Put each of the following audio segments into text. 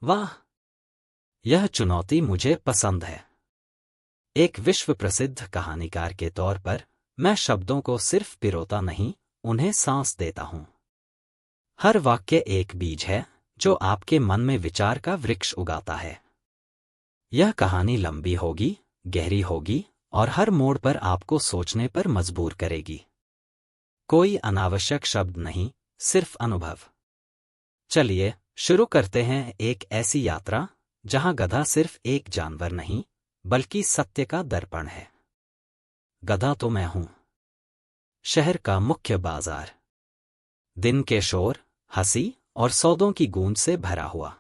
वाह, यह चुनौती मुझे पसंद है। एक विश्व प्रसिद्ध कहानीकार के तौर पर मैं शब्दों को सिर्फ पिरोता नहीं, उन्हें सांस देता हूं। हर वाक्य एक बीज है जो आपके मन में विचार का वृक्ष उगाता है। यह कहानी लंबी होगी, गहरी होगी और हर मोड़ पर आपको सोचने पर मजबूर करेगी। कोई अनावश्यक शब्द नहीं, सिर्फ अनुभव। चलिए शुरू करते हैं एक ऐसी यात्रा जहां गधा सिर्फ एक जानवर नहीं बल्कि सत्य का दर्पण है। गधा तो मैं हूं। शहर का मुख्य बाजार, दिन के शोर, हंसी और सौदों की गूंज से भरा हुआ,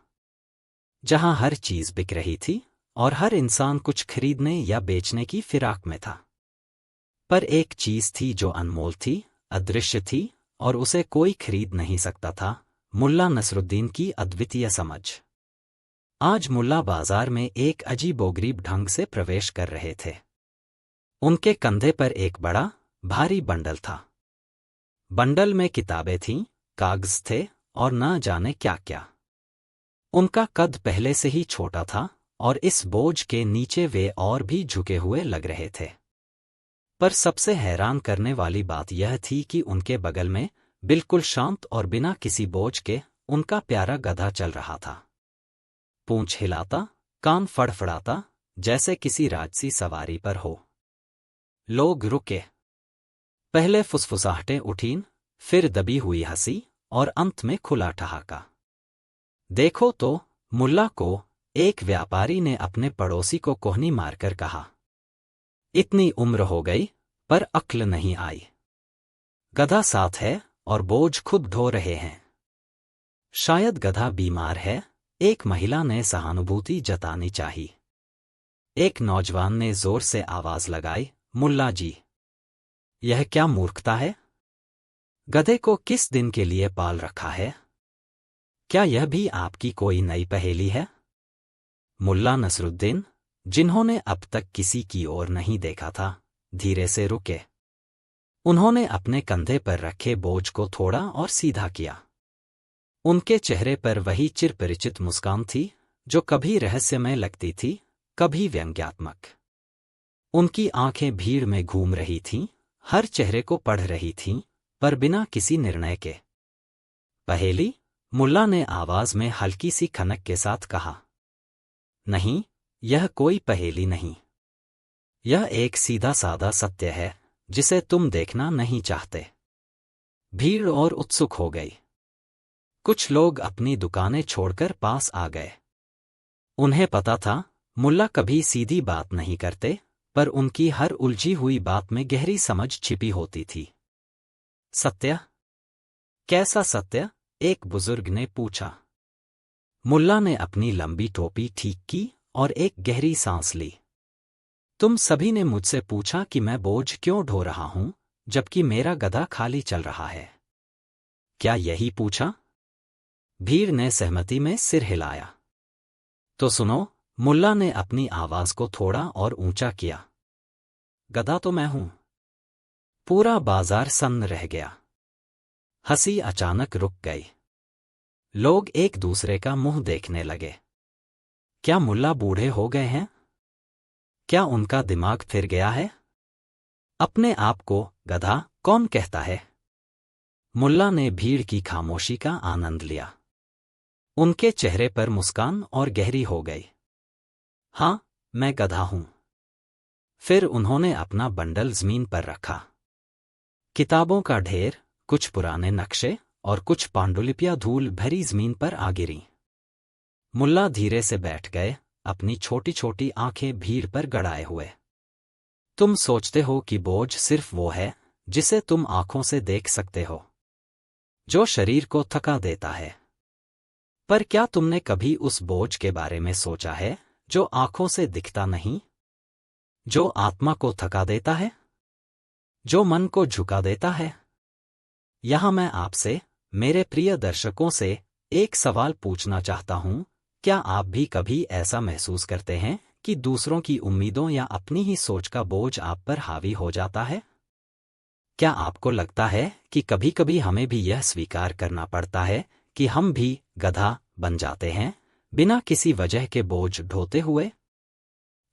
जहां हर चीज बिक रही थी और हर इंसान कुछ खरीदने या बेचने की फिराक में था। पर एक चीज थी जो अनमोल थी, अदृश्य थी और उसे कोई खरीद नहीं सकता था, मुल्ला नसरुद्दीन की अद्वितीय समझ। आज मुल्ला बाजार में एक अजीबोगरीब ढंग से प्रवेश कर रहे थे। उनके कंधे पर एक बड़ा, भारी बंडल था। बंडल में किताबें थीं, कागज थे और न जाने क्या क्या। उनका कद पहले से ही छोटा था और इस बोझ के नीचे वे और भी झुके हुए लग रहे थे। पर सबसे हैरान करने वाली बात यह थी कि उनके बगल में, बिल्कुल शांत और बिना किसी बोझ के, उनका प्यारा गधा चल रहा था। पूंछ हिलाता, कान फड़फड़ाता, जैसे किसी राजसी सवारी पर हो। लोग रुके। पहले फुसफुसाहटें उठीं, फिर दबी हुई हंसी और अंत में खुला ठहाका। देखो तो, मुल्ला को एक व्यापारी ने अपने पड़ोसी को कोहनी मारकर कहा। इतनी उम्र हो गई पर अक्ल नहीं आई। गधा साथ है और बोझ खुद ढो रहे हैं। शायद गधा बीमार है, एक महिला ने सहानुभूति जतानी चाहिए। एक नौजवान ने जोर से आवाज लगाई, मुल्ला जी, यह क्या मूर्खता है? गधे को किस दिन के लिए पाल रखा है? क्या यह भी आपकी कोई नई पहेली है? मुल्ला नसरुद्दीन, जिन्होंने अब तक किसी की ओर नहीं देखा था, धीरे से रुके। उन्होंने अपने कंधे पर रखे बोझ को थोड़ा और सीधा किया। उनके चेहरे पर वही चिरपरिचित मुस्कान थी जो कभी रहस्यमय लगती थी, कभी व्यंग्यात्मक। उनकी आंखें भीड़ में घूम रही थीं, हर चेहरे को पढ़ रही थीं, पर बिना किसी निर्णय के। पहेली? मुल्ला ने आवाज में हल्की सी खनक के साथ कहा। नहीं, यह कोई पहेली नहीं। यह एक सीधा साधा सत्य है जिसे तुम देखना नहीं चाहते। भीड़ और उत्सुक हो गई। कुछ लोग अपनी दुकानें छोड़कर पास आ गए। उन्हें पता था, मुल्ला कभी सीधी बात नहीं करते, पर उनकी हर उलझी हुई बात में गहरी समझ छिपी होती थी। सत्य? कैसा सत्य? एक बुजुर्ग ने पूछा। मुल्ला ने अपनी लंबी टोपी ठीक की और एक गहरी सांस ली। तुम सभी ने मुझसे पूछा कि मैं बोझ क्यों ढो रहा हूं, जबकि मेरा गधा खाली चल रहा है। क्या यही पूछा? भीड़ ने सहमति में सिर हिलाया। तो सुनो, मुल्ला ने अपनी आवाज को थोड़ा और ऊंचा किया। गधा तो मैं हूं। पूरा बाजार सन्न रह गया। हंसी अचानक रुक गई। लोग एक दूसरे का मुंह देखने लगे। क्या मुल्ला बूढ़े हो गए हैं? क्या उनका दिमाग फिर गया है? अपने आप को गधा कौन कहता है? मुल्ला ने भीड़ की खामोशी का आनंद लिया। उनके चेहरे पर मुस्कान और गहरी हो गई। हाँ, मैं गधा हूं। फिर उन्होंने अपना बंडल जमीन पर रखा। किताबों का ढेर, कुछ पुराने नक्शे और कुछ पांडुलिपियां धूल भरी जमीन पर आ गिरीं। मुल्ला धीरे से बैठ गए, अपनी छोटी छोटी आंखें भीड़ पर गड़ाए हुए। तुम सोचते हो कि बोझ सिर्फ वो है जिसे तुम आंखों से देख सकते हो, जो शरीर को थका देता है। पर क्या तुमने कभी उस बोझ के बारे में सोचा है जो आंखों से दिखता नहीं, जो आत्मा को थका देता है, जो मन को झुका देता है? यहां मैं आपसे, मेरे प्रिय दर्शकों से, एक सवाल पूछना चाहता हूं। क्या आप भी कभी ऐसा महसूस करते हैं कि दूसरों की उम्मीदों या अपनी ही सोच का बोझ आप पर हावी हो जाता है? क्या आपको लगता है कि कभी-कभी हमें भी यह स्वीकार करना पड़ता है कि हम भी गधा बन जाते हैं, बिना किसी वजह के बोझ ढोते हुए?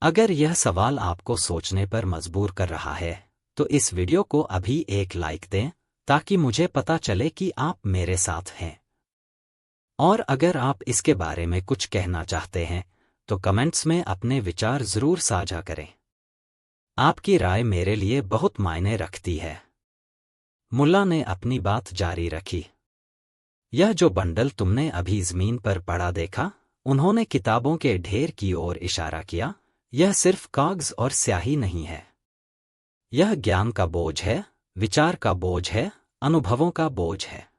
अगर यह सवाल आपको सोचने पर मजबूर कर रहा है, तो इस वीडियो को अभी एक लाइक दें, ताकि मुझे पता चले कि आप मेरे साथ हैं। और अगर आप इसके बारे में कुछ कहना चाहते हैं, तो कमेंट्स में अपने विचार जरूर साझा करें। आपकी राय मेरे लिए बहुत मायने रखती है। मुल्ला ने अपनी बात जारी रखी। यह जो बंडल तुमने अभी जमीन पर पड़ा देखा, उन्होंने किताबों के ढेर की ओर इशारा किया, यह सिर्फ कागज और स्याही नहीं है। यह ज्ञान का बोझ है, विचार का बोझ है, अनुभवों का बोझ है।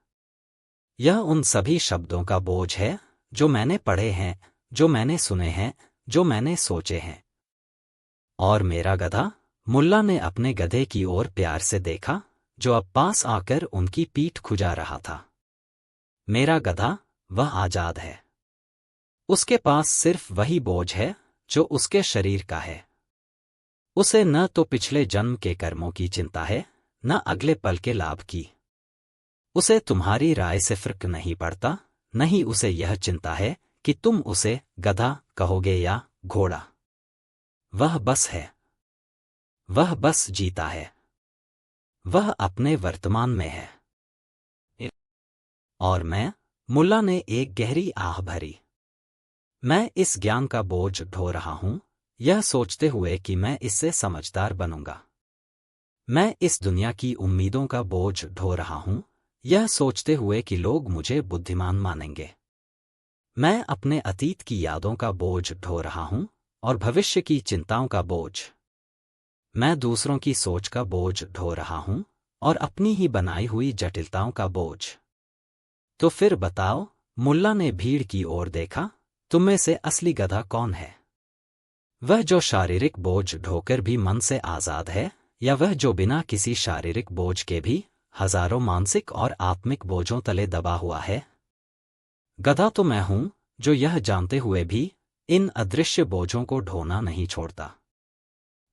यह उन सभी शब्दों का बोझ है जो मैंने पढ़े हैं, जो मैंने सुने हैं, जो मैंने सोचे हैं। और मेरा गधा, मुल्ला ने अपने गधे की ओर प्यार से देखा, जो अब पास आकर उनकी पीठ खुजा रहा था। मेरा गधा, वह आजाद है। उसके पास सिर्फ वही बोझ है जो उसके शरीर का है। उसे न तो पिछले जन्म के कर्मों की चिंता है, न अगले पल के लाभ की। उसे तुम्हारी राय से फर्क नहीं पड़ता, नहीं उसे यह चिंता है कि तुम उसे गधा कहोगे या घोड़ा। वह बस है। वह बस जीता है। वह अपने वर्तमान में है। और मैं, मुल्ला ने एक गहरी आह भरी। मैं इस ज्ञान का बोझ ढो रहा हूं, यह सोचते हुए कि मैं इससे समझदार बनूंगा। मैं इस दुनिया की उम्मीदों का बोझ ढो रहा हूं, यह सोचते हुए कि लोग मुझे बुद्धिमान मानेंगे। मैं अपने अतीत की यादों का बोझ ढो रहा हूं और भविष्य की चिंताओं का बोझ। मैं दूसरों की सोच का बोझ ढो रहा हूं और अपनी ही बनाई हुई जटिलताओं का बोझ। तो फिर बताओ, मुल्ला ने भीड़ की ओर देखा, तुम में से असली गधा कौन है? वह जो शारीरिक बोझ ढोकर भी मन से आजाद है, या वह जो बिना किसी शारीरिक बोझ के भी हजारों मानसिक और आत्मिक बोझों तले दबा हुआ है? गधा तो मैं हूं, जो यह जानते हुए भी इन अदृश्य बोझों को ढोना नहीं छोड़ता।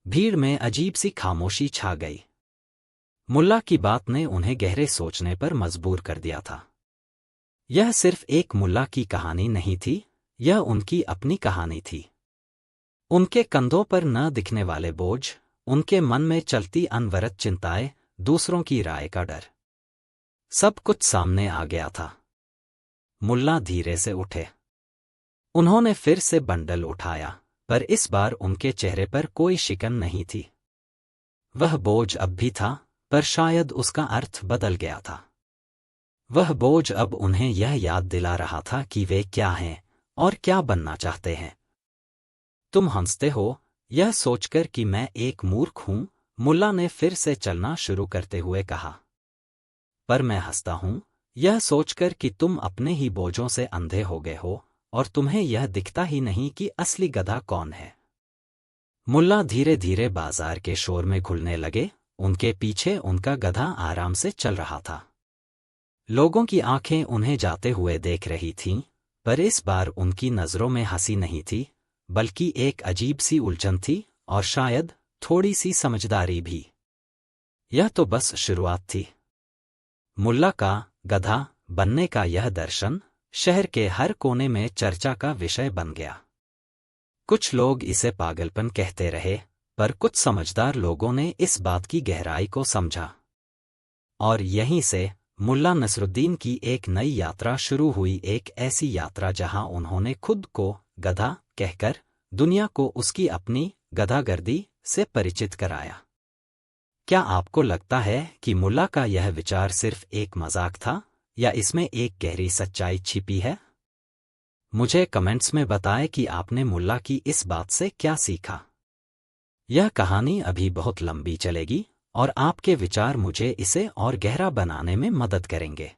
भीड़ में अजीब सी खामोशी छा गई। मुल्ला की बात ने उन्हें गहरे सोचने पर मजबूर कर दिया था। यह सिर्फ एक मुल्ला की कहानी नहीं थी, यह उनकी अपनी कहानी थी। उनके कंधों पर न दिखने वाले बोझ, उनके मन में चलती अनवरत चिंताएं, दूसरों की राय का डर, सब कुछ सामने आ गया था। मुल्ला धीरे से उठे। उन्होंने फिर से बंडल उठाया, पर इस बार उनके चेहरे पर कोई शिकन नहीं थी। वह बोझ अब भी था, पर शायद उसका अर्थ बदल गया था। वह बोझ अब उन्हें यह याद दिला रहा था कि वे क्या हैं और क्या बनना चाहते हैं। तुम हंसते हो, यह सोचकर कि मैं एक मूर्ख हूं, मुल्ला ने फिर से चलना शुरू करते हुए कहा। पर मैं हंसता हूं, यह सोचकर कि तुम अपने ही बोझों से अंधे हो गए हो और तुम्हें यह दिखता ही नहीं कि असली गधा कौन है। मुल्ला धीरे धीरे बाजार के शोर में घुलने लगे, उनके पीछे उनका गधा आराम से चल रहा था। लोगों की आंखें उन्हें जाते हुए देख रही थीं, पर इस बार उनकी नजरों में हंसी नहीं थी, बल्कि एक अजीब सी उलझन थी और शायद थोड़ी सी समझदारी भी। यह तो बस शुरुआत थी। मुल्ला का गधा बनने का यह दर्शन शहर के हर कोने में चर्चा का विषय बन गया। कुछ लोग इसे पागलपन कहते रहे, पर कुछ समझदार लोगों ने इस बात की गहराई को समझा। और यहीं से मुल्ला नसरुद्दीन की एक नई यात्रा शुरू हुई, एक ऐसी यात्रा जहां उन्होंने खुद को गधा कहकर दुनिया को उसकी अपनी गधागर्दी से परिचित कराया। क्या आपको लगता है कि मुल्ला का यह विचार सिर्फ एक मजाक था, या इसमें एक गहरी सच्चाई छिपी है? मुझे कमेंट्स में बताएं कि आपने मुल्ला की इस बात से क्या सीखा। यह कहानी अभी बहुत लंबी चलेगी और आपके विचार मुझे इसे और गहरा बनाने में मदद करेंगे।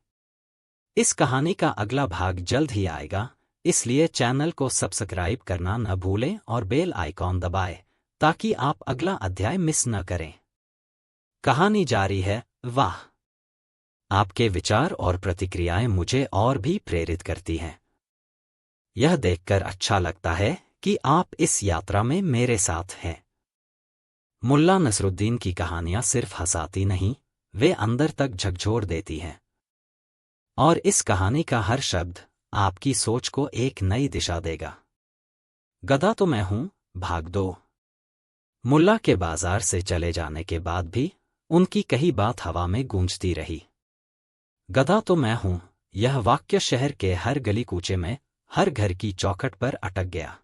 इस कहानी का अगला भाग जल्द ही आएगा, इसलिए चैनल को सब्सक्राइब करना न भूलें और बेल आइकॉन दबाएं, ताकि आप अगला अध्याय मिस न करें। कहानी जारी है। वाह! आपके विचार और प्रतिक्रियाएं मुझे और भी प्रेरित करती हैं। यह देखकर अच्छा लगता है कि आप इस यात्रा में मेरे साथ हैं। मुल्ला नसरुद्दीन की कहानियां सिर्फ हंसाती नहीं, वे अंदर तक झकझोर देती हैं। और इस कहानी का हर शब्द, आपकी सोच को एक नई दिशा देगा। गधा तो मैं हूं, भाग दो। मुल्ला के बाजार से चले जाने के बाद भी उनकी कही बात हवा में गूंजती रही। गधा तो मैं हूं, यह वाक्य शहर के हर गली कूचे में, हर घर की चौखट पर अटक गया।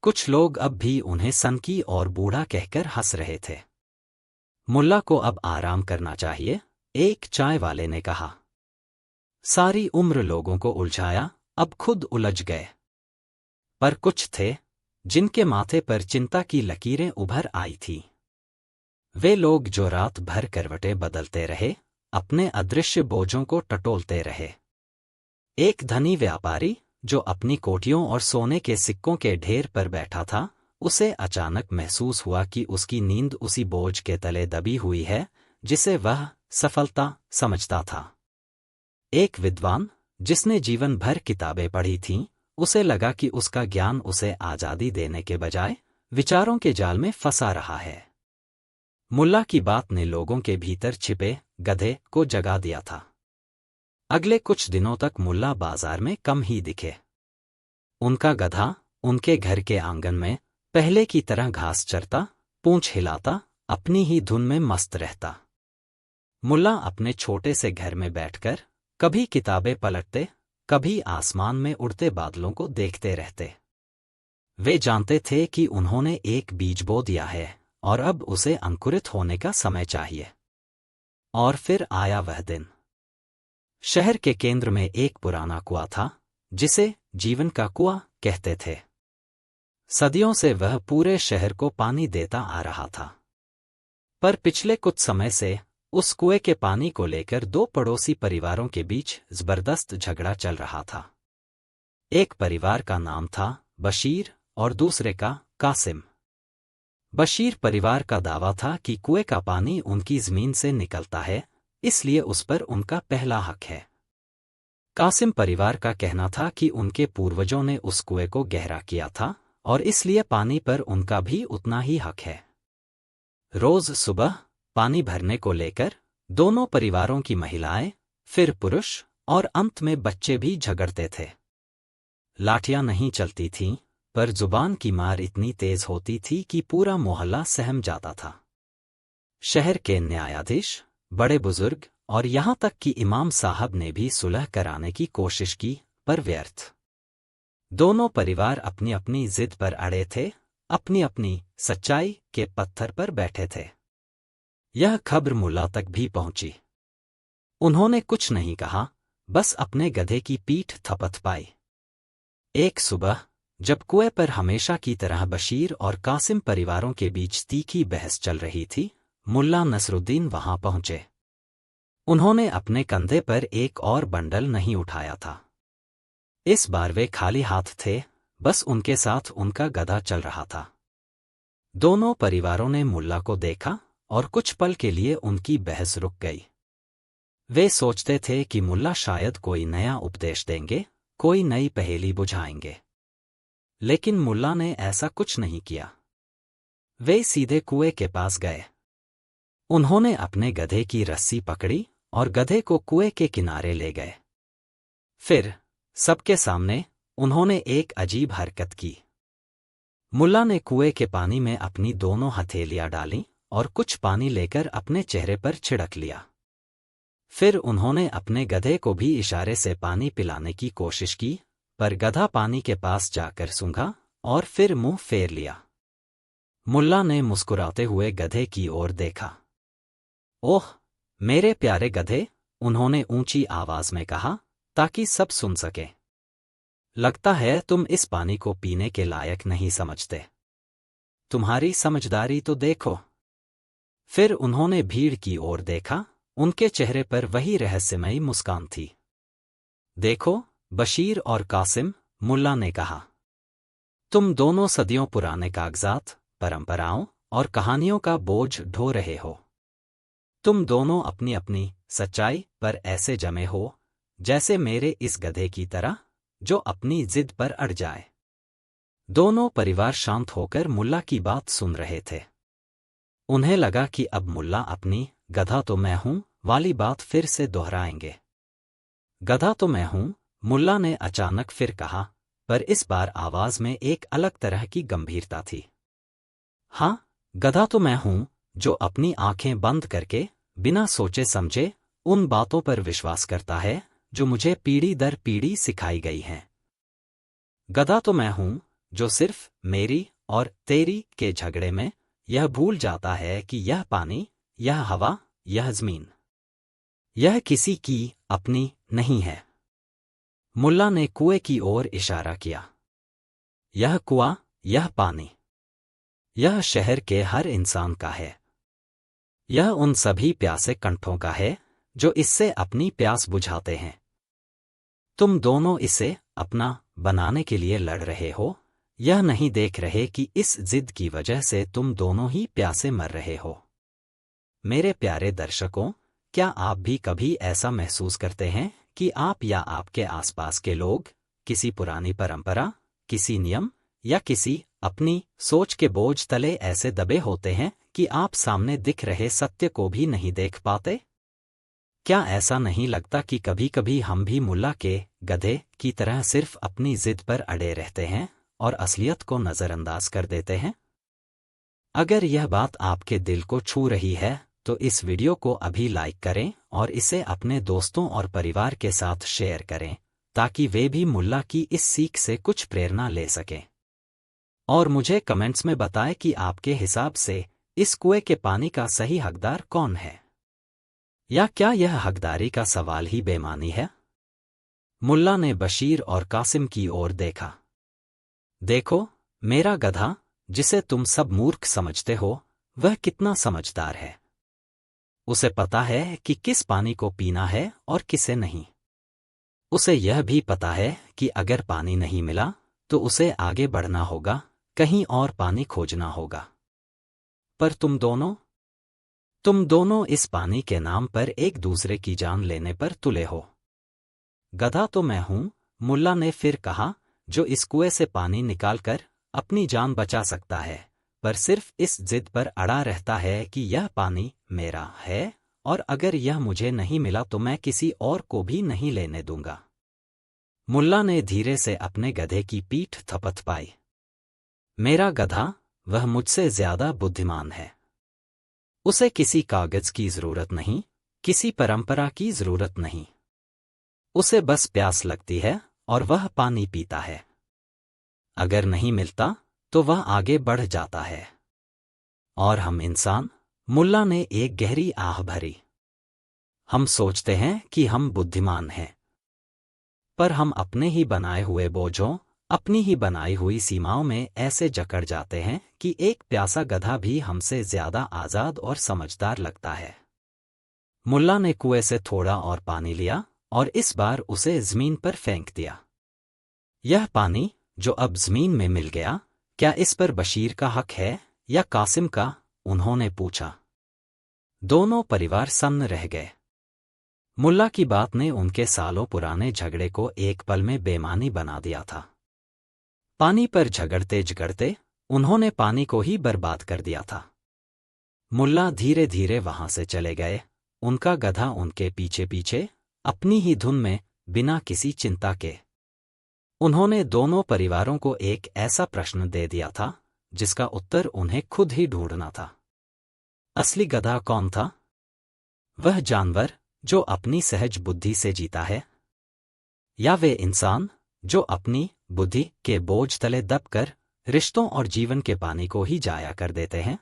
कुछ लोग अब भी उन्हें सनकी और बूढ़ा कहकर हंस रहे थे। मुल्ला को अब आराम करना चाहिए, एक चाय वाले ने कहा। सारी उम्र लोगों को उलझाया, अब खुद उलझ गए। पर कुछ थे जिनके माथे पर चिंता की लकीरें उभर आई थीं। वे लोग जो रात भर करवटें बदलते रहे, अपने अदृश्य बोझों को टटोलते रहे। एक धनी व्यापारी जो अपनी कोठियों और सोने के सिक्कों के ढेर पर बैठा था, उसे अचानक महसूस हुआ कि उसकी नींद उसी बोझ के तले दबी हुई है जिसे वह सफलता समझता था। एक विद्वान जिसने जीवन भर किताबें पढ़ी थीं, उसे लगा कि उसका ज्ञान उसे आजादी देने के बजाय विचारों के जाल में फंसा रहा है। मुल्ला की बात ने लोगों के भीतर छिपे गधे को जगा दिया था। अगले कुछ दिनों तक मुल्ला बाजार में कम ही दिखे। उनका गधा उनके घर के आंगन में पहले की तरह घास चरता, पूंछ हिलाता, अपनी ही धुन में मस्त रहता। मुल्ला अपने छोटे से घर में बैठकर कभी किताबें पलटते, कभी आसमान में उड़ते बादलों को देखते रहते। वे जानते थे कि उन्होंने एक बीज बो दिया है और अब उसे अंकुरित होने का समय चाहिए। और फिर आया वह दिन। शहर के केंद्र में एक पुराना कुआं था, जिसे जीवन का कुआं कहते थे। सदियों से वह पूरे शहर को पानी देता आ रहा था। पर पिछले कुछ समय से उस कुएं के पानी को लेकर दो पड़ोसी परिवारों के बीच जबरदस्त झगड़ा चल रहा था। एक परिवार का नाम था बशीर और दूसरे का कासिम। बशीर परिवार का दावा था कि कुएं का पानी उनकी जमीन से निकलता है, इसलिए उस पर उनका पहला हक है। कासिम परिवार का कहना था कि उनके पूर्वजों ने उस कुएं को गहरा किया था और इसलिए पानी पर उनका भी उतना ही हक है। रोज सुबह पानी भरने को लेकर दोनों परिवारों की महिलाएं, फिर पुरुष और अंत में बच्चे भी झगड़ते थे। लाठियां नहीं चलती थीं, पर जुबान की मार इतनी तेज होती थी कि पूरा मोहल्ला सहम जाता था। शहर के न्यायाधीश, बड़े बुजुर्ग और यहां तक कि इमाम साहब ने भी सुलह कराने की कोशिश की, पर व्यर्थ। दोनों परिवार अपनी अपनी जिद पर अड़े थे, अपनी अपनी सच्चाई के पत्थर पर बैठे थे। यह खबर मुल्ला तक भी पहुंची। उन्होंने कुछ नहीं कहा, बस अपने गधे की पीठ थपथपाई। एक सुबह जब कुएं पर हमेशा की तरह बशीर और कासिम परिवारों के बीच तीखी बहस चल रही थी, मुल्ला नसरुद्दीन वहां पहुंचे। उन्होंने अपने कंधे पर एक और बंडल नहीं उठाया था। इस बार वे खाली हाथ थे, बस उनके साथ उनका गधा चल रहा था। दोनों परिवारों ने मुल्ला को देखा और कुछ पल के लिए उनकी बहस रुक गई। वे सोचते थे कि मुल्ला शायद कोई नया उपदेश देंगे, कोई नई पहेली बुझाएंगे। लेकिन मुल्ला ने ऐसा कुछ नहीं किया। वे सीधे कुएं के पास गए। उन्होंने अपने गधे की रस्सी पकड़ी और गधे को कुएं के किनारे ले गए। फिर सबके सामने उन्होंने एक अजीब हरकत की। मुल्ला ने कुएं के पानी में अपनी दोनों हथेलियां डालीं और कुछ पानी लेकर अपने चेहरे पर छिड़क लिया। फिर उन्होंने अपने गधे को भी इशारे से पानी पिलाने की कोशिश की, पर गधा पानी के पास जाकर सूंघा और फिर मुंह फेर लिया। मुल्ला ने मुस्कुराते हुए गधे की ओर देखा। ओह, मेरे प्यारे गधे, उन्होंने ऊंची आवाज में कहा, ताकि सब सुन सके। लगता है तुम इस पानी को पीने के लायक नहीं समझते। तुम्हारी समझदारी तो देखो। फिर उन्होंने भीड़ की ओर देखा, उनके चेहरे पर वही रहस्यमयी मुस्कान थी। देखो, बशीर और कासिम, मुल्ला ने कहा, तुम दोनों सदियों पुराने कागजात, परंपराओं और कहानियों का बोझ ढो रहे हो। तुम दोनों अपनी अपनी सच्चाई पर ऐसे जमे हो जैसे मेरे इस गधे की तरह, जो अपनी जिद पर अड़ जाए। दोनों परिवार शांत होकर मुल्ला की बात सुन रहे थे। उन्हें लगा कि अब मुल्ला अपनी गधा तो मैं हूं वाली बात फिर से दोहराएंगे। गधा तो मैं हूं, मुल्ला ने अचानक फिर कहा, पर इस बार आवाज में एक अलग तरह की गंभीरता थी। हाँ, गधा तो मैं हूं, जो अपनी आंखें बंद करके बिना सोचे समझे उन बातों पर विश्वास करता है जो मुझे पीढ़ी दर पीढ़ी सिखाई गई हैं। गधा तो मैं हूं, जो सिर्फ मेरी और तेरी के झगड़े में यह भूल जाता है कि यह पानी, यह हवा, यह जमीन, यह किसी की अपनी नहीं है। मुल्ला ने कुएं की ओर इशारा किया। यह कुआं, यह पानी, यह शहर के हर इंसान का है। यह उन सभी प्यासे कंठों का है जो इससे अपनी प्यास बुझाते हैं। तुम दोनों इसे अपना बनाने के लिए लड़ रहे हो, यह नहीं देख रहे कि इस जिद की वजह से तुम दोनों ही प्यासे मर रहे हो। मेरे प्यारे दर्शकों, क्या आप भी कभी ऐसा महसूस करते हैं कि आप या आपके आसपास के लोग किसी पुरानी परंपरा, किसी नियम या किसी अपनी सोच के बोझ तले ऐसे दबे होते हैं कि आप सामने दिख रहे सत्य को भी नहीं देख पाते? क्या ऐसा नहीं लगता कि कभी-कभी हम भी मुल्ला के गधे की तरह सिर्फ अपनी जिद पर अड़े रहते हैं और असलियत को नजरअंदाज कर देते हैं? अगर यह बात आपके दिल को छू रही है, तो इस वीडियो को अभी लाइक करें और इसे अपने दोस्तों और परिवार के साथ शेयर करें, ताकि वे भी मुल्ला की इस सीख से कुछ प्रेरणा ले सकें। और मुझे कमेंट्स में बताएं कि आपके हिसाब से इस कुएं के पानी का सही हकदार कौन है? या क्या यह हकदारी का सवाल ही बेमानी है? मुल्ला ने बशीर और कासिम की ओर देखा। देखो, मेरा गधा, जिसे तुम सब मूर्ख समझते हो, वह कितना समझदार है। उसे पता है कि किस पानी को पीना है और किसे नहीं। उसे यह भी पता है कि अगर पानी नहीं मिला तो उसे आगे बढ़ना होगा, कहीं और पानी खोजना होगा। पर तुम दोनों इस पानी के नाम पर एक दूसरे की जान लेने पर तुले हो। गधा तो मैं हूं, मुल्ला ने फिर कहा, जो इस कुएं से पानी निकालकर अपनी जान बचा सकता है, पर सिर्फ इस जिद पर अड़ा रहता है कि यह पानी मेरा है और अगर यह मुझे नहीं मिला तो मैं किसी और को भी नहीं लेने दूंगा। मुल्ला ने धीरे से अपने गधे की पीठ थपथपाई। मेरा गधा, वह मुझसे ज्यादा बुद्धिमान है। उसे किसी कागज की जरूरत नहीं, किसी परंपरा की जरूरत नहीं। उसे बस प्यास लगती है और वह पानी पीता है। अगर नहीं मिलता तो वह आगे बढ़ जाता है। और हम इंसान, मुल्ला ने एक गहरी आह भरी। हम सोचते हैं कि हम बुद्धिमान हैं, पर हम अपने ही बनाए हुए बोझों, अपनी ही बनाई हुई सीमाओं में ऐसे जकड़ जाते हैं कि एक प्यासा गधा भी हमसे ज्यादा आजाद और समझदार लगता है। मुल्ला ने कुएं से थोड़ा और पानी लिया और इस बार उसे जमीन पर फेंक दिया। यह पानी, जो अब जमीन में मिल गया, क्या इस पर बशीर का हक है या कासिम का? उन्होंने पूछा। दोनों परिवार सन्न रह गए। मुल्ला की बात ने उनके सालों पुराने झगड़े को एक पल में बेमानी बना दिया था। पानी पर झगड़ते झगड़ते उन्होंने पानी को ही बर्बाद कर दिया था। मुल्ला धीरे धीरे वहां से चले गए, उनका गधा उनके पीछे पीछे, अपनी ही धुन में, बिना किसी चिंता के। उन्होंने दोनों परिवारों को एक ऐसा प्रश्न दे दिया था जिसका उत्तर उन्हें खुद ही ढूंढना था। असली गधा कौन था? वह जानवर जो अपनी सहज बुद्धि से जीता है, या वे इंसान जो अपनी बुद्धि के बोझ तले दबकर रिश्तों और जीवन के पानी को ही जाया कर देते हैं?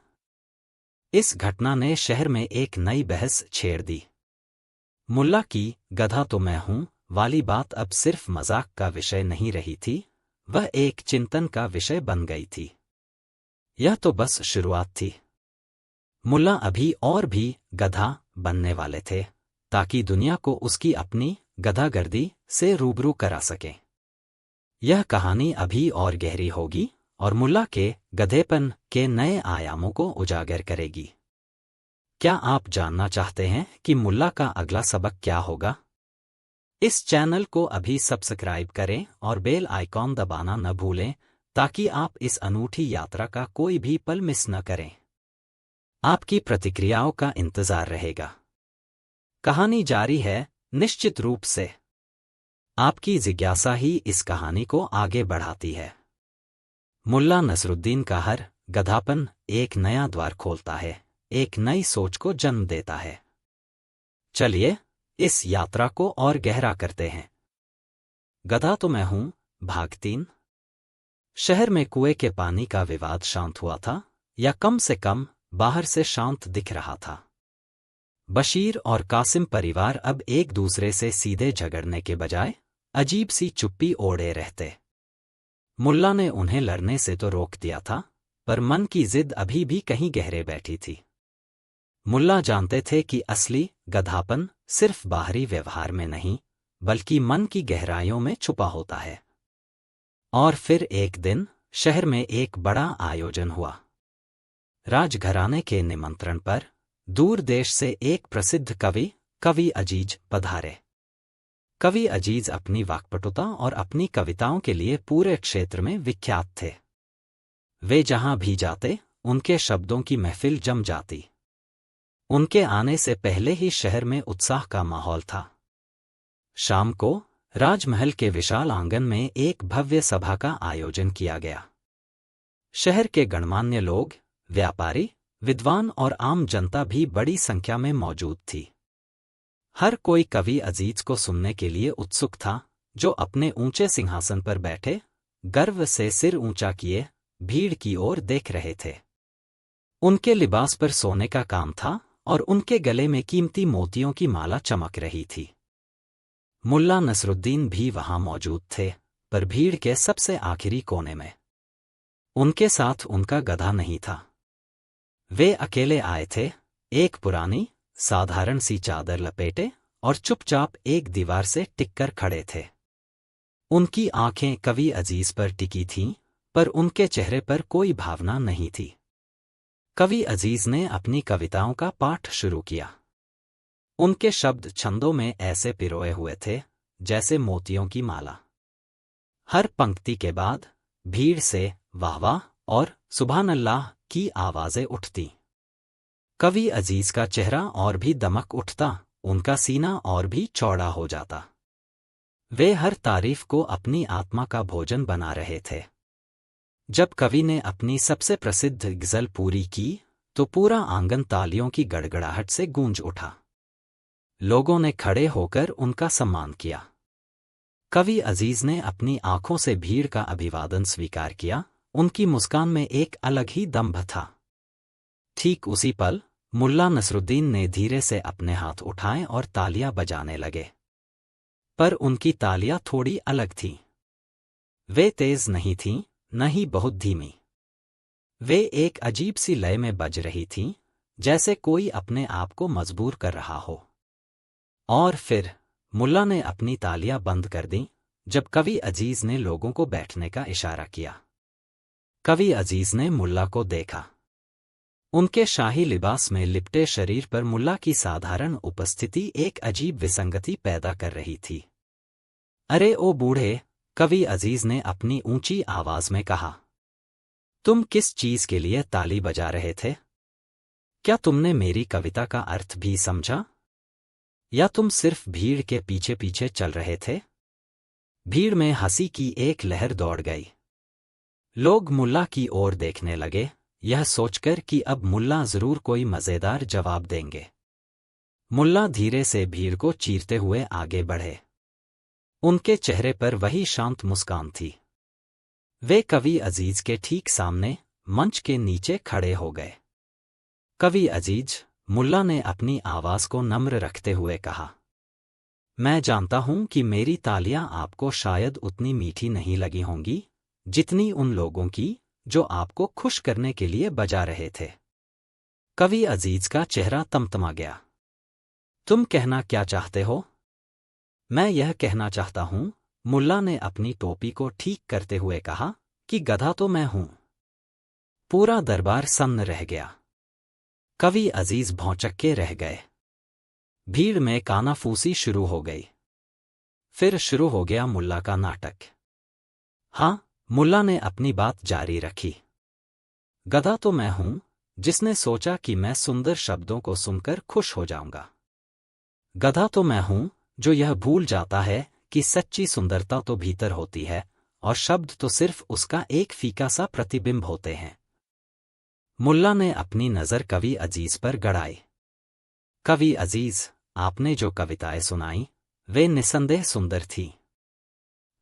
इस घटना ने शहर में एक नई बहस छेड़ दी। मुल्ला की गधा तो मैं हूं वाली बात अब सिर्फ मजाक का विषय नहीं रही थी, वह एक चिंतन का विषय बन गई थी। यह तो बस शुरुआत थी। मुल्ला अभी और भी गधा बनने वाले थे, ताकि दुनिया को उसकी अपनी गधागर्दी से रूबरू करा सके। यह कहानी अभी और गहरी होगी और मुल्ला के गधेपन के नए आयामों को उजागर करेगी। क्या आप जानना चाहते हैं कि मुल्ला का अगला सबक क्या होगा? इस चैनल को अभी सब्सक्राइब करें और बेल आइकॉन दबाना न भूलें, ताकि आप इस अनूठी यात्रा का कोई भी पल मिस न करें। आपकी प्रतिक्रियाओं का इंतजार रहेगा। कहानी जारी है, निश्चित रूप से। आपकी जिज्ञासा ही इस कहानी को आगे बढ़ाती है। मुल्ला नसरुद्दीन का हर गधापन एक नया द्वार खोलता है, एक नई सोच को जन्म देता है। चलिए इस यात्रा को और गहरा करते हैं। गधा तो मैं हूं, भाग 3। शहर में कुएं के पानी का विवाद शांत हुआ था, या कम से कम बाहर से शांत दिख रहा था। बशीर और कासिम परिवार अब एक दूसरे से सीधे झगड़ने के बजाय अजीब सी चुप्पी ओढ़े रहते। मुल्ला ने उन्हें लड़ने से तो रोक दिया था, पर मन की जिद अभी भी कहीं गहरे बैठी थी। मुल्ला जानते थे कि असली गधापन सिर्फ बाहरी व्यवहार में नहीं, बल्कि मन की गहराइयों में छुपा होता है। और फिर एक दिन शहर में एक बड़ा आयोजन हुआ। राजघराने के निमंत्रण पर दूर देश से एक प्रसिद्ध कवि अजीज पधारे। कवि अजीज अपनी वाक्पटुता और अपनी कविताओं के लिए पूरे क्षेत्र में विख्यात थे। वे जहां भी जाते, उनके शब्दों की महफिल जम जाती। उनके आने से पहले ही शहर में उत्साह का माहौल था। शाम को राजमहल के विशाल आंगन में एक भव्य सभा का आयोजन किया गया। शहर के गणमान्य लोग, व्यापारी, विद्वान और आम जनता भी बड़ी संख्या में मौजूद थी। हर कोई कवि अजीज को सुनने के लिए उत्सुक था, जो अपने ऊंचे सिंहासन पर बैठे, गर्व से सिर ऊंचा किए, भीड़ की ओर देख रहे थे। उनके लिबास पर सोने का काम था और उनके गले में कीमती मोतियों की माला चमक रही थी। मुल्ला नसरुद्दीन भी वहां मौजूद थे, पर भीड़ के सबसे आखिरी कोने में। उनके साथ उनका गधा नहीं था। वे अकेले आए थे, एक पुरानी साधारण सी चादर लपेटे और चुपचाप एक दीवार से टिककर खड़े थे। उनकी आंखें कवि अजीज पर टिकी थीं, पर उनके चेहरे पर कोई भावना नहीं थी। कवि अजीज ने अपनी कविताओं का पाठ शुरू किया। उनके शब्द छंदों में ऐसे पिरोए हुए थे जैसे मोतियों की माला। हर पंक्ति के बाद भीड़ से वाह वाह और सुभान अल्लाह की आवाजें उठती। कवि अजीज का चेहरा और भी दमक उठता, उनका सीना और भी चौड़ा हो जाता। वे हर तारीफ को अपनी आत्मा का भोजन बना रहे थे। जब कवि ने अपनी सबसे प्रसिद्ध गजल पूरी की, तो पूरा आंगन तालियों की गड़गड़ाहट से गूंज उठा। लोगों ने खड़े होकर उनका सम्मान किया। कवि अजीज ने अपनी आंखों से भीड़ का अभिवादन स्वीकार किया, उनकी मुस्कान में एक अलग ही दंभ था। ठीक उसी पल मुल्ला नसरुद्दीन ने धीरे से अपने हाथ उठाए और तालियां बजाने लगे। पर उनकी तालियां थोड़ी अलग थीं। वे तेज नहीं थीं, न ही बहुत धीमी। वे एक अजीब सी लय में बज रही थीं, जैसे कोई अपने आप को मजबूर कर रहा हो। और फिर मुल्ला ने अपनी तालियां बंद कर दीं, जब कवि अजीज ने लोगों को बैठने का इशारा किया। कवि अजीज ने मुल्ला को देखा। उनके शाही लिबास में लिपटे शरीर पर मुल्ला की साधारण उपस्थिति एक अजीब विसंगति पैदा कर रही थी। अरे ओ बूढ़े, कवि अजीज ने अपनी ऊंची आवाज में कहा। तुम किस चीज के लिए ताली बजा रहे थे? क्या तुमने मेरी कविता का अर्थ भी समझा? या तुम सिर्फ भीड़ के पीछे पीछे चल रहे थे? भीड़ में हंसी की एक लहर दौड़ गई। लोग मुल्ला की ओर देखने लगे, यह सोचकर कि अब मुल्ला जरूर कोई मजेदार जवाब देंगे। मुल्ला धीरे से भीड़ को चीरते हुए आगे बढ़े। उनके चेहरे पर वही शांत मुस्कान थी। वे कवि अजीज के ठीक सामने मंच के नीचे खड़े हो गए। कवि अजीज, मुल्ला ने अपनी आवाज को नम्र रखते हुए कहा, मैं जानता हूं कि मेरी तालियां आपको शायद उतनी मीठी नहीं लगी होंगी जितनी उन लोगों की जो आपको खुश करने के लिए बजा रहे थे। कवि अजीज का चेहरा तमतमा गया। तुम कहना क्या चाहते हो? मैं यह कहना चाहता हूं, मुल्ला ने अपनी टोपी को ठीक करते हुए कहा, कि गधा तो मैं हूं। पूरा दरबार सन्न रह गया। कवि अजीज भौंचक्के रह गए। भीड़ में कानाफूसी शुरू हो गई। फिर शुरू हो गया मुल्ला का नाटक। हाँ, मुल्ला ने अपनी बात जारी रखी। गधा तो मैं हूं, जिसने सोचा कि मैं सुंदर शब्दों को सुनकर खुश हो जाऊंगा। गधा तो मैं हूं, जो यह भूल जाता है कि सच्ची सुंदरता तो भीतर होती है और शब्द तो सिर्फ उसका एक फीका सा प्रतिबिंब होते हैं। मुल्ला ने अपनी नज़र कवि अजीज पर गड़ाई। कवि अजीज, आपने जो कविताएं सुनाई वे निसंदेह सुंदर थीं,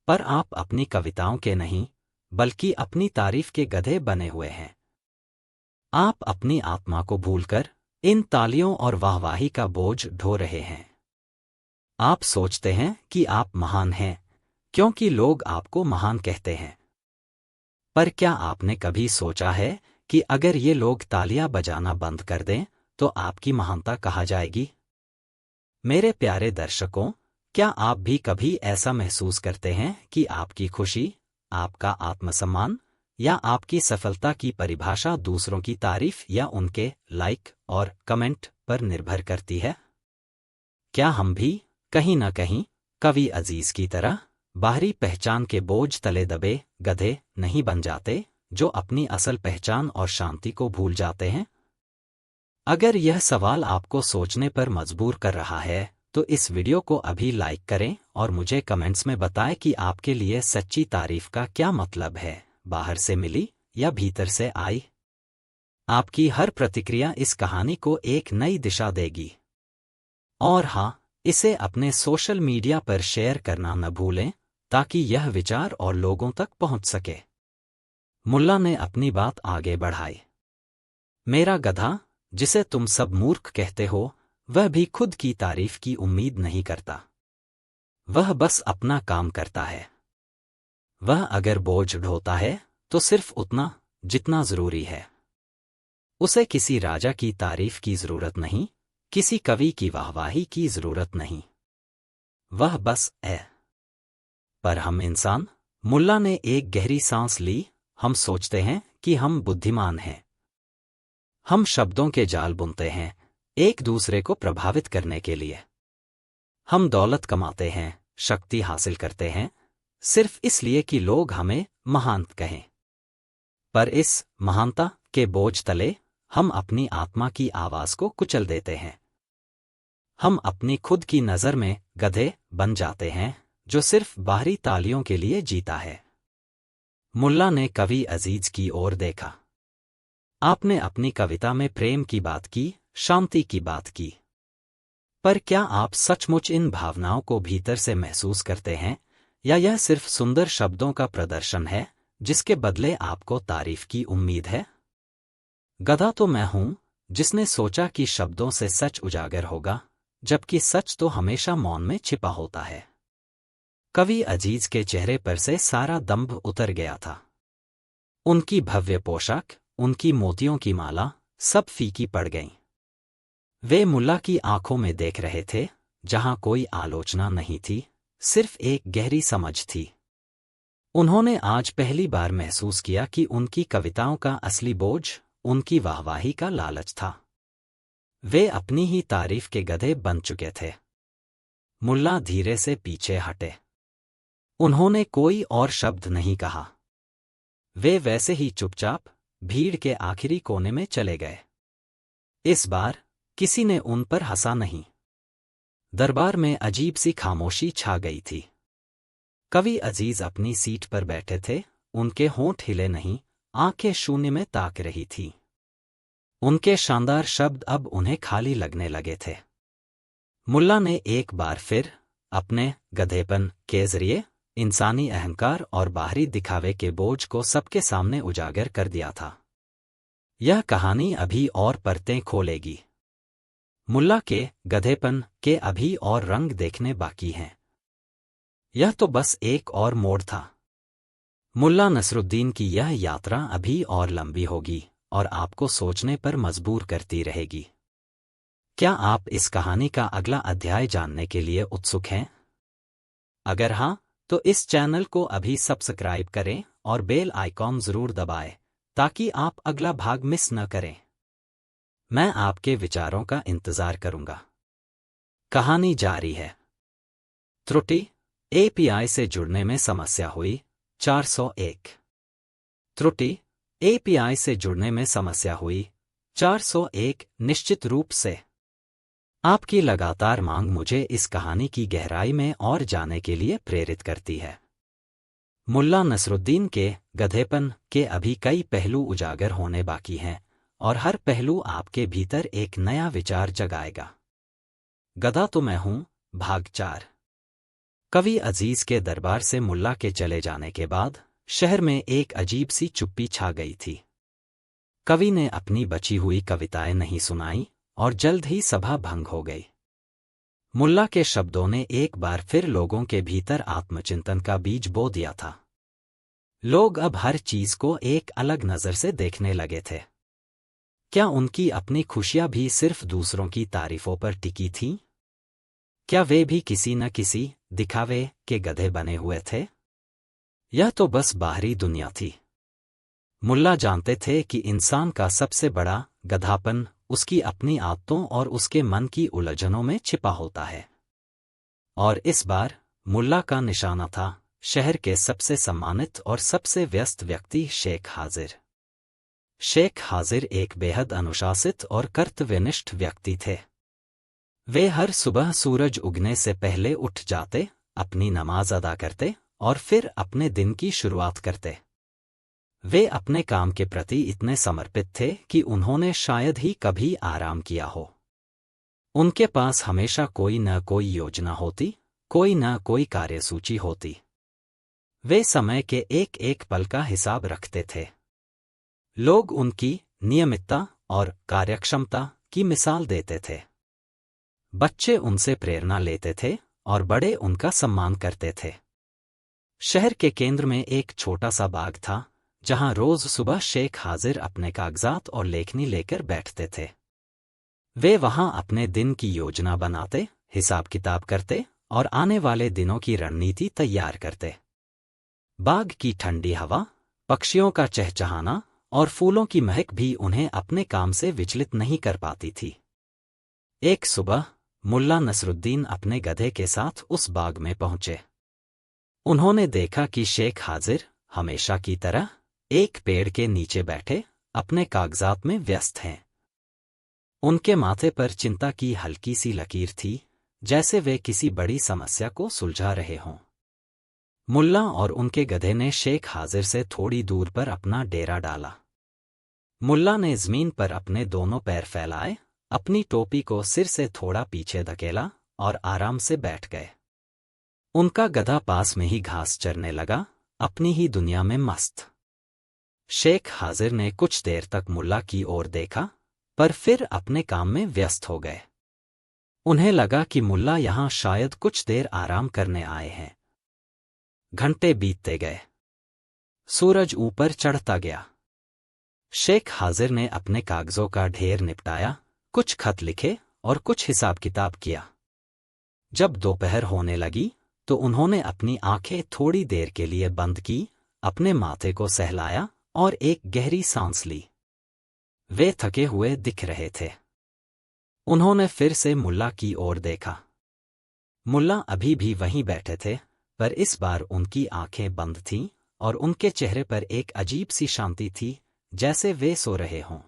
पर आप अपनी कविताओं के नहीं बल्कि अपनी तारीफ के गधे बने हुए हैं। आप अपनी आत्मा को भूलकर इन तालियों और वाहवाही का बोझ ढो रहे हैं। आप सोचते हैं कि आप महान हैं क्योंकि लोग आपको महान कहते हैं, पर क्या आपने कभी सोचा है कि अगर ये लोग तालियां बजाना बंद कर दें तो आपकी महानता कहाँ जाएगी? मेरे प्यारे दर्शकों, क्या आप भी कभी ऐसा महसूस करते हैं कि आपकी खुशी, आपका आत्मसम्मान या आपकी सफलता की परिभाषा दूसरों की तारीफ या उनके लाइक और कमेंट पर निर्भर करती है? क्या हम भी कहीं न कहीं कवि अजीज की तरह बाहरी पहचान के बोझ तले दबे गधे नहीं बन जाते जो अपनी असल पहचान और शांति को भूल जाते हैं? अगर यह सवाल आपको सोचने पर मजबूर कर रहा है तो इस वीडियो को अभी लाइक करें और मुझे कमेंट्स में बताएं कि आपके लिए सच्ची तारीफ का क्या मतलब है, बाहर से मिली या भीतर से आई। आपकी हर प्रतिक्रिया इस कहानी को एक नई दिशा देगी। और हाँ, इसे अपने सोशल मीडिया पर शेयर करना न भूलें ताकि यह विचार और लोगों तक पहुंच सके। मुल्ला ने अपनी बात आगे बढ़ाई। मेरा गधा, जिसे तुम सब मूर्ख कहते हो, वह भी खुद की तारीफ की उम्मीद नहीं करता। वह बस अपना काम करता है। वह अगर बोझ ढोता है तो सिर्फ उतना जितना जरूरी है। उसे किसी राजा की तारीफ की जरूरत नहीं, किसी कवि की वाहवाही की जरूरत नहीं। वह बस है। पर हम इंसान, मुल्ला ने एक गहरी सांस ली, हम सोचते हैं कि हम बुद्धिमान हैं। हम शब्दों के जाल बुनते हैं एक दूसरे को प्रभावित करने के लिए। हम दौलत कमाते हैं, शक्ति हासिल करते हैं, सिर्फ इसलिए कि लोग हमें महान कहें। पर इस महानता के बोझ तले हम अपनी आत्मा की आवाज को कुचल देते हैं। हम अपनी खुद की नज़र में गधे बन जाते हैं जो सिर्फ बाहरी तालियों के लिए जीता है। मुल्ला ने कवि अजीज की ओर देखा। आपने अपनी कविता में प्रेम की बात की, शांति की बात की, पर क्या आप सचमुच इन भावनाओं को भीतर से महसूस करते हैं या यह सिर्फ सुंदर शब्दों का प्रदर्शन है जिसके बदले आपको तारीफ की उम्मीद है? गधा तो मैं हूं जिसने सोचा कि शब्दों से सच उजागर होगा, जबकि सच तो हमेशा मौन में छिपा होता है। कवि अजीज के चेहरे पर से सारा दंभ उतर गया था। उनकी भव्य पोशाक, उनकी मोतियों की माला सब फीकी पड़ गईं। वे मुल्ला की आंखों में देख रहे थे, जहां कोई आलोचना नहीं थी, सिर्फ एक गहरी समझ थी। उन्होंने आज पहली बार महसूस किया कि उनकी कविताओं का असली बोझ उनकी वाहवाही का लालच था। वे अपनी ही तारीफ के गधे बन चुके थे। मुल्ला धीरे से पीछे हटे। उन्होंने कोई और शब्द नहीं कहा। वे वैसे ही चुपचाप भीड़ के आखिरी कोने में चले गए। इस बार किसी ने उन पर हंसा नहीं। दरबार में अजीब सी खामोशी छा गई थी। कवि अजीज अपनी सीट पर बैठे थे, उनके होंठ हिले नहीं, आंखें शून्य में ताक रही थीं। उनके शानदार शब्द अब उन्हें खाली लगने लगे थे। मुल्ला ने एक बार फिर अपने गधेपन के जरिए इंसानी अहंकार और बाहरी दिखावे के बोझ को सबके सामने उजागर कर दिया था। यह कहानी अभी और परतें खोलेगी। मुल्ला के गधेपन के अभी और रंग देखने बाकी हैं। यह तो बस एक और मोड़ था। मुल्ला नसरुद्दीन की यह यात्रा अभी और लंबी होगी और आपको सोचने पर मजबूर करती रहेगी। क्या आप इस कहानी का अगला अध्याय जानने के लिए उत्सुक हैं? अगर हाँ, तो इस चैनल को अभी सब्सक्राइब करें और बेल आइकॉन जरूर दबाएं ताकि आप अगला भाग मिस न करें। मैं आपके विचारों का इंतजार करूंगा। कहानी जारी है। त्रुटि, एपीआई से जुड़ने में समस्या हुई। 401 त्रुटि, एपीआई से जुड़ने में समस्या हुई। 401 निश्चित रूप से आपकी लगातार मांग मुझे इस कहानी की गहराई में और जाने के लिए प्रेरित करती है। मुल्ला नसरुद्दीन के गधेपन के अभी कई पहलू उजागर होने बाकी हैं, और हर पहलू आपके भीतर एक नया विचार जगाएगा। गधा तो मैं हूं, भाग 4। कवि अजीज के दरबार से मुल्ला के चले जाने के बाद शहर में एक अजीब सी चुप्पी छा गई थी। कवि ने अपनी बची हुई कविताएं नहीं सुनाई और जल्द ही सभा भंग हो गई। मुल्ला के शब्दों ने एक बार फिर लोगों के भीतर आत्मचिंतन का बीज बो दिया था। लोग अब हर चीज को एक अलग नजर से देखने लगे थे। क्या उनकी अपनी खुशियां भी सिर्फ दूसरों की तारीफों पर टिकी थीं? क्या वे भी किसी न किसी दिखावे के गधे बने हुए थे? यह तो बस बाहरी दुनिया थी। मुल्ला जानते थे कि इंसान का सबसे बड़ा गधापन उसकी अपनी आदतों और उसके मन की उलझनों में छिपा होता है। और इस बार मुल्ला का निशाना था शहर के सबसे सम्मानित और सबसे व्यस्त व्यक्ति शेख हाजिर। शेख हाजिर एक बेहद अनुशासित और कर्तव्यनिष्ठ व्यक्ति थे। वे हर सुबह सूरज उगने से पहले उठ जाते, अपनी नमाज अदा करते और फिर अपने दिन की शुरुआत करते। वे अपने काम के प्रति इतने समर्पित थे कि उन्होंने शायद ही कभी आराम किया हो। उनके पास हमेशा कोई न कोई योजना होती, कोई न कोई कार्यसूची होती। वे समय के एक एक पल का हिसाब रखते थे। लोग उनकी नियमितता और कार्यक्षमता की मिसाल देते थे। बच्चे उनसे प्रेरणा लेते थे और बड़े उनका सम्मान करते थे। शहर के केंद्र में एक छोटा सा बाग था, जहां रोज सुबह शेख हाजिर अपने कागजात और लेखनी लेकर बैठते थे। वे वहां अपने दिन की योजना बनाते, हिसाब किताब करते और आने वाले दिनों की रणनीति तैयार करते। बाग की ठंडी हवा, पक्षियों का चहचहाना और फूलों की महक भी उन्हें अपने काम से विचलित नहीं कर पाती थी। एक सुबह मुल्ला नसरुद्दीन अपने गधे के साथ उस बाग में पहुंचे। उन्होंने देखा कि शेख हाजिर हमेशा की तरह एक पेड़ के नीचे बैठे अपने कागजात में व्यस्त हैं। उनके माथे पर चिंता की हल्की सी लकीर थी, जैसे वे किसी बड़ी समस्या को सुलझा रहे हों। मुल्ला और उनके गधे ने शेख हाजिर से थोड़ी दूर पर अपना डेरा डाला। मुल्ला ने जमीन पर अपने दोनों पैर फैलाए, अपनी टोपी को सिर से थोड़ा पीछे धकेला और आराम से बैठ गए। उनका गधा पास में ही घास चरने लगा, अपनी ही दुनिया में मस्त। शेख हाजिर ने कुछ देर तक मुल्ला की ओर देखा, पर फिर अपने काम में व्यस्त हो गए। उन्हें लगा कि मुल्ला यहां शायद कुछ देर आराम करने आए हैं। घंटे बीतते गए। सूरज ऊपर चढ़ता गया। शेख हाजिर ने अपने कागजों का ढेर निपटाया, कुछ खत लिखे और कुछ हिसाब किताब किया। जब दोपहर होने लगी तो उन्होंने अपनी आंखें थोड़ी देर के लिए बंद की, अपने माथे को सहलाया और एक गहरी सांस ली। वे थके हुए दिख रहे थे। उन्होंने फिर से मुल्ला की ओर देखा। मुल्ला अभी भी वहीं बैठे थे, पर इस बार उनकी आंखें बंद थीं और उनके चेहरे पर एक अजीब सी शांति थी, जैसे वे सो रहे हों।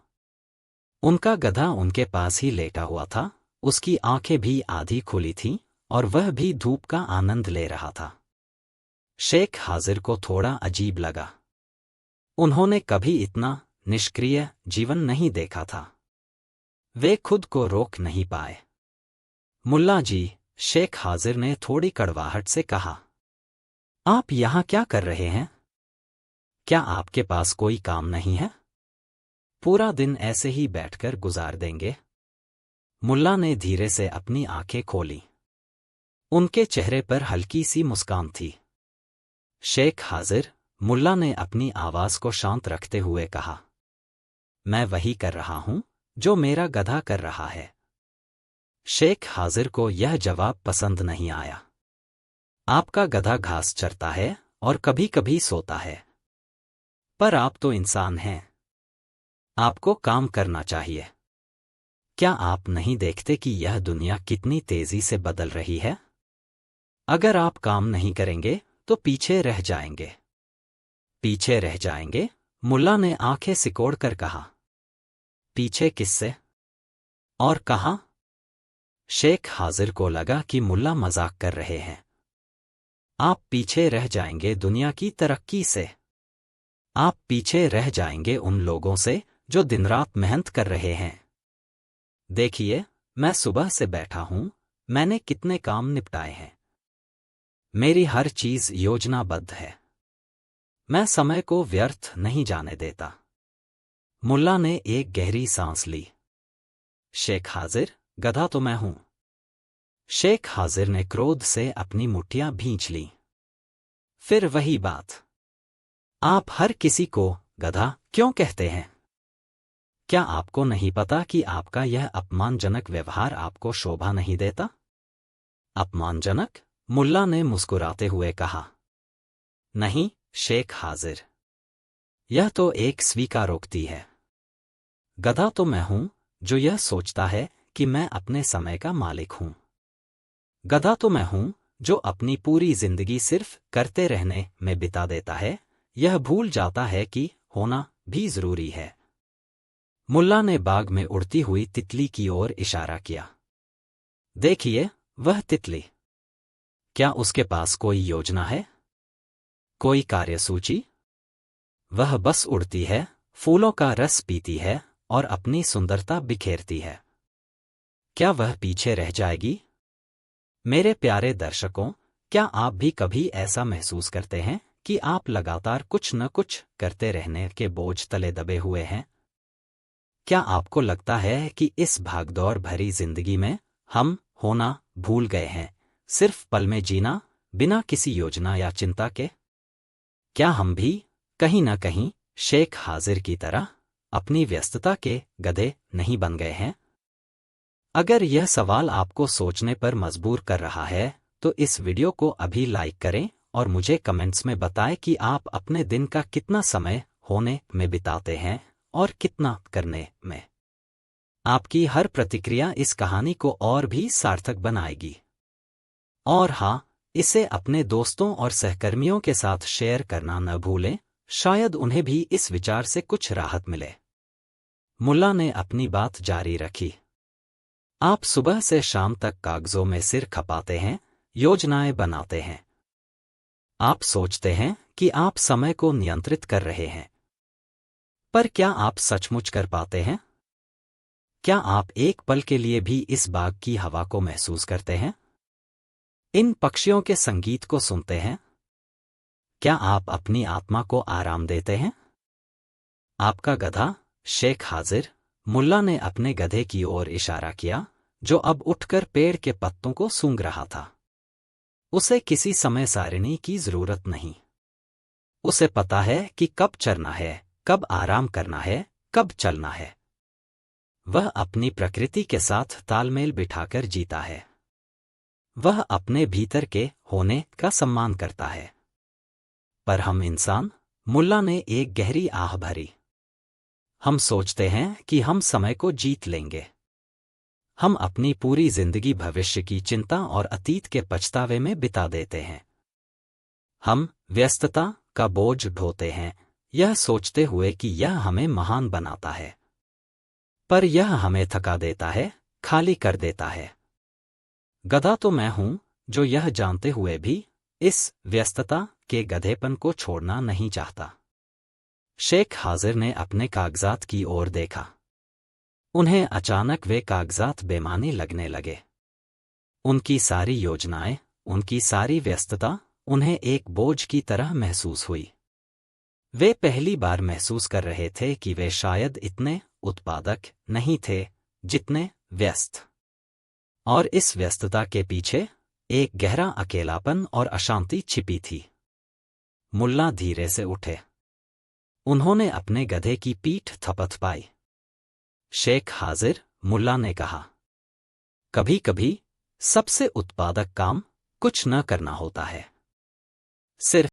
उनका गधा उनके पास ही लेटा हुआ था, उसकी आंखें भी आधी खुली थीं और वह भी धूप का आनंद ले रहा था। शेख हाजिर को थोड़ा अजीब लगा। उन्होंने कभी इतना निष्क्रिय जीवन नहीं देखा था। वे खुद को रोक नहीं पाए। मुल्ला जी, शेख हाजिर ने थोड़ी कड़वाहट से कहा, आप यहां क्या कर रहे हैं? क्या आपके पास कोई काम नहीं है? पूरा दिन ऐसे ही बैठकर गुजार देंगे? मुल्ला ने धीरे से अपनी आंखें खोली। उनके चेहरे पर हल्की सी मुस्कान थी। शेख हाजिर, मुल्ला ने अपनी आवाज को शांत रखते हुए कहा, मैं वही कर रहा हूं जो मेरा गधा कर रहा है। शेख हाजिर को यह जवाब पसंद नहीं आया। आपका गधा घास चरता है और कभी कभी सोता है, पर आप तो इंसान हैं। आपको काम करना चाहिए। क्या आप नहीं देखते कि यह दुनिया कितनी तेजी से बदल रही है? अगर आप काम नहीं करेंगे तो पीछे रह जाएंगे। पीछे रह जाएंगे? मुल्ला ने आंखें सिकोड़ कर कहा। पीछे किससे? और कहां? शेख हाजिर को लगा कि मुल्ला मजाक कर रहे हैं। आप पीछे रह जाएंगे दुनिया की तरक्की से। आप पीछे रह जाएंगे उन लोगों से जो दिन रात मेहनत कर रहे हैं। देखिए, मैं सुबह से बैठा हूं, मैंने कितने काम निपटाए हैं। मेरी हर चीज योजनाबद्ध है। मैं समय को व्यर्थ नहीं जाने देता। मुल्ला ने एक गहरी सांस ली। शेख हाजिर, गधा तो मैं हूं। शेख हाजिर ने क्रोध से अपनी मुट्ठियां भींच लीं। फिर वही बात। आप हर किसी को गधा क्यों कहते हैं? क्या आपको नहीं पता कि आपका यह अपमानजनक व्यवहार आपको शोभा नहीं देता? अपमानजनक? मुल्ला ने मुस्कुराते हुए कहा। नहीं, शेख हाजिर। यह तो एक स्वीकारोक्ति है। गधा तो मैं हूं जो यह सोचता है कि मैं अपने समय का मालिक हूं। गधा तो मैं हूं जो अपनी पूरी जिंदगी सिर्फ करते रहने में बिता देता है, यह भूल जाता है कि होना भी जरूरी है। मुल्ला ने बाग में उड़ती हुई तितली की ओर इशारा किया। देखिए, वह तितली। क्या उसके पास कोई योजना है? कोई कार्यसूची? वह बस उड़ती है, फूलों का रस पीती है और अपनी सुंदरता बिखेरती है। क्या वह पीछे रह जाएगी? मेरे प्यारे दर्शकों, क्या आप भी कभी ऐसा महसूस करते हैं कि आप लगातार कुछ न कुछ करते रहने के बोझ तले दबे हुए हैं? क्या आपको लगता है कि इस भागदौड़ भरी जिंदगी में हम होना भूल गए हैं, सिर्फ पल में जीना, बिना किसी योजना या चिंता के? क्या हम भी कहीं न कहीं शेख हाजिर की तरह अपनी व्यस्तता के गधे नहीं बन गए हैं? अगर यह सवाल आपको सोचने पर मजबूर कर रहा है, तो इस वीडियो को अभी लाइक करें और मुझे कमेंट्स में बताएं कि आप अपने दिन का कितना समय होने में बिताते हैं और कितना करने में। आपकी हर प्रतिक्रिया इस कहानी को और भी सार्थक बनाएगी। और हाँ, इसे अपने दोस्तों और सहकर्मियों के साथ शेयर करना न भूलें, शायद उन्हें भी इस विचार से कुछ राहत मिले। मुल्ला ने अपनी बात जारी रखी। आप सुबह से शाम तक कागजों में सिर खपाते हैं, योजनाएं बनाते हैं। आप सोचते हैं कि आप समय को नियंत्रित कर रहे हैं। पर क्या आप सचमुच कर पाते हैं? क्या आप एक पल के लिए भी इस बाग की हवा को महसूस करते हैं? इन पक्षियों के संगीत को सुनते हैं? क्या आप अपनी आत्मा को आराम देते हैं? आपका गधा, शेख हाजिर। मुल्ला ने अपने गधे की ओर इशारा किया, जो अब उठकर पेड़ के पत्तों को सूंघ रहा था। उसे किसी समय सारिणी की जरूरत नहीं। उसे पता है कि कब चरना है, कब आराम करना है, कब चलना है। वह अपनी प्रकृति के साथ तालमेल बिठाकर जीता है। वह अपने भीतर के होने का सम्मान करता है। पर हम इंसान? मुल्ला ने एक गहरी आह भरी। हम सोचते हैं कि हम समय को जीत लेंगे। हम अपनी पूरी जिंदगी भविष्य की चिंता और अतीत के पछतावे में बिता देते हैं। हम व्यस्तता का बोझ ढोते हैं, यह सोचते हुए कि यह हमें महान बनाता है। पर यह हमें थका देता है, खाली कर देता है। गधा तो मैं हूं जो यह जानते हुए भी इस व्यस्तता के गधेपन को छोड़ना नहीं चाहता। शेख हाजिर ने अपने कागजात की ओर देखा। उन्हें अचानक वे कागजात बेमानी लगने लगे। उनकी सारी योजनाएं, उनकी सारी व्यस्तता उन्हें एक बोझ की तरह महसूस हुई। वे पहली बार महसूस कर रहे थे कि वे शायद इतने उत्पादक नहीं थे जितने व्यस्त। और इस व्यस्तता के पीछे एक गहरा अकेलापन और अशांति छिपी थी। मुल्ला धीरे से उठे। उन्होंने अपने गधे की पीठ थपथपाई। शेख हाजिर, मुल्ला ने कहा, कभी कभी सबसे उत्पादक काम कुछ न करना होता है, सिर्फ